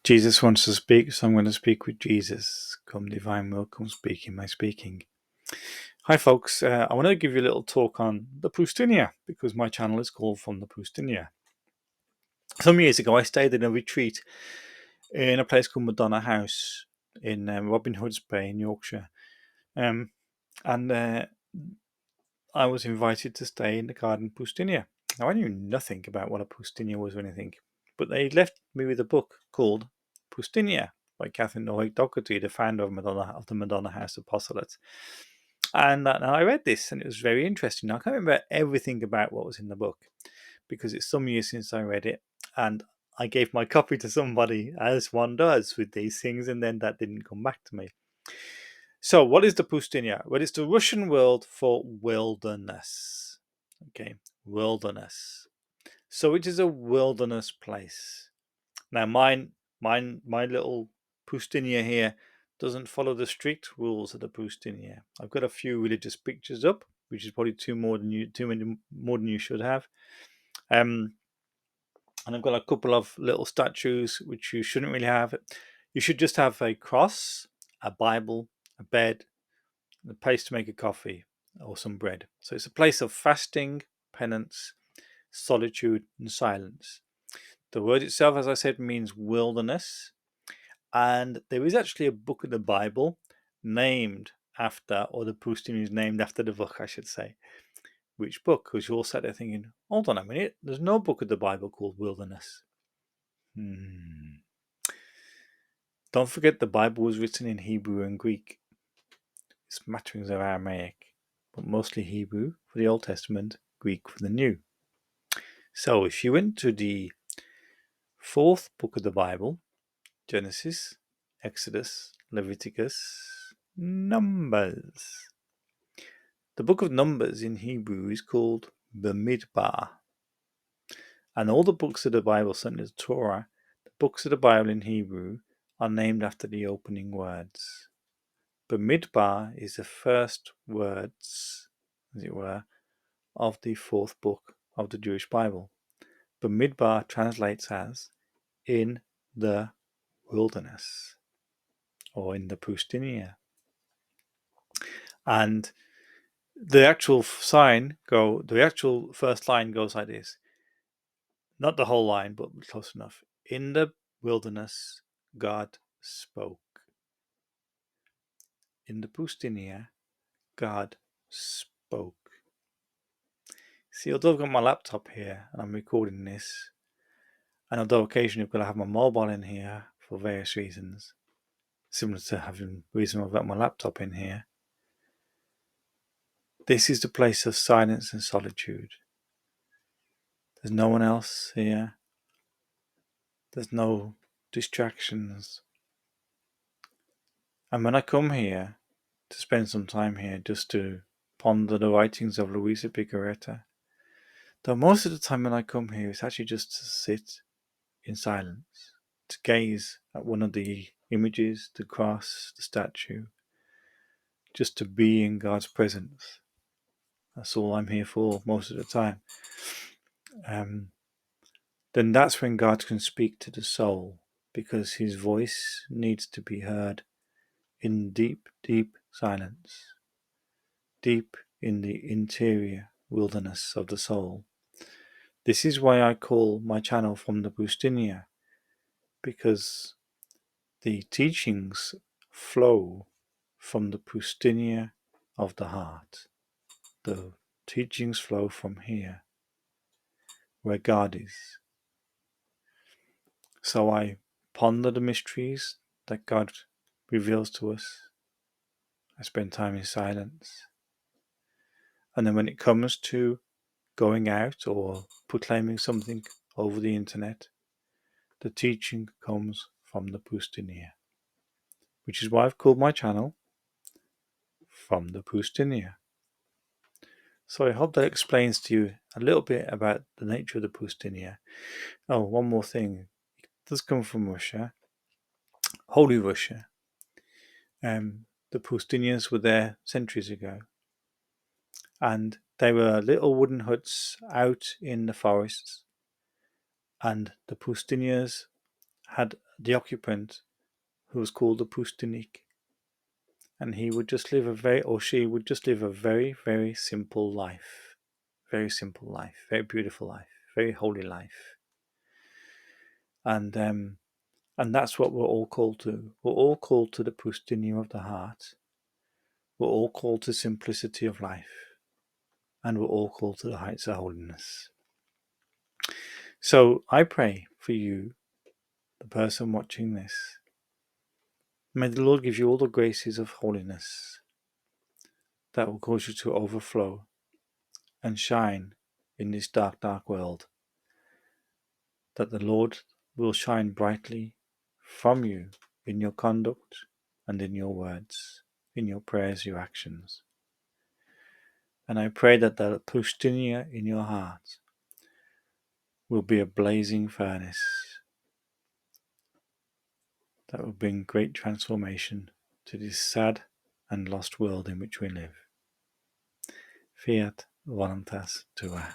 Jesus wants to speak, so I'm going to speak with Jesus. Come, divine will, come speaking my speaking. Hi, folks. I want to give you a little talk on the Poustinia because my channel is called From the Poustinia. Some years ago, I stayed in a retreat in a place called Madonna House in Robin Hood's Bay in Yorkshire. And I was invited to stay in the garden Poustinia. Now, I knew nothing about what a Poustinia was or anything, but they left me with a book called Poustinia by Catherine Norwick Doherty, the founder of the Madonna House Apostolate. And I read this, and it was very interesting. Now, I can't remember everything about what was in the book because it's some years since I read it, and I gave my copy to somebody, as one does with these things, and then that didn't come back to me. So, what is the Poustinia? Well, it's the Russian word for wilderness. Okay, wilderness. So it is a wilderness place. Now, my little Poustinia here doesn't follow the strict rules of the Poustinia. I've got a few religious pictures up, which is probably too many more than you should have. And I've got a couple of little statues which you shouldn't really have. You should just have a cross, a Bible, a bed, a place to make a coffee, or some bread. So it's a place of fasting, penance, solitude, and silence. The word itself, as I said, means wilderness. And there is actually a book of the Bible named after, or the Poustinia is named after the book, I should say. Which book? Because you're all sat there thinking, hold on a minute, there's no book of the Bible called Wilderness. Don't forget the Bible was written in Hebrew and Greek. Smatterings of Aramaic, but mostly Hebrew for the Old Testament, Greek for the New. So if you went to the fourth book of the Bible, Genesis, Exodus, Leviticus, Numbers. The book of Numbers in Hebrew is called Bamidbar. And all the books of the Bible, certainly the Torah, the books of the Bible in Hebrew, are named after the opening words. Bamidbar is the first words, as it were, of the fourth book of the Jewish Bible. Bamidbar translates as in the wilderness or in the Poustinia. And the actual first line goes like this. Not the whole line, but close enough. In the wilderness, God spoke. In the Poustinia, God spoke. See, although I've got my laptop here and I'm recording this, and although occasionally I've got to have my mobile in here for various reasons, similar to having the reason I've got my laptop in here, this is the place of silence and solitude. There's no one else here. There's no distractions. And when I come here to spend some time here just to ponder the writings of Luisa Picaretta, though most of the time when I come here it's actually just to sit in silence, to gaze at one of the images, the cross, the statue, just to be in God's presence. That's all I'm here for most of the time. Then that's when God can speak to the soul, because his voice needs to be heard in deep, deep silence, deep in the interior wilderness of the soul. This is why I call my channel From the Poustinia, because the teachings flow from the Poustinia of the heart. The teachings flow from here, where God is. So I ponder the mysteries that God reveals to us. I spend time in silence. And then when it comes to going out or proclaiming something over the internet, the teaching comes from the Poustinia, which is why I've called my channel From the Poustinia. So I hope that explains to you a little bit about the nature of the Poustinia. Oh, one more thing. It does come from Russia, Holy Russia. The Poustinians were there centuries ago. And they were little wooden huts out in the forests. And the Poustinians had the occupant who was called the Poustinik, and he would just live she would just live a very, very simple life. Very simple life, very beautiful life, very holy life. And that's what we're all called to. We're all called to the Poustinia of the heart. We're all called to simplicity of life. And we're all called to the heights of holiness. So I pray for you, the person watching this. May the Lord give you all the graces of holiness that will cause you to overflow and shine in this dark, dark world. That the Lord will shine brightly from you in your conduct and in your words, in your prayers, your actions. And I pray that the Poustinia in your heart will be a blazing furnace that will bring great transformation to this sad and lost world in which we live. Fiat voluntas tua.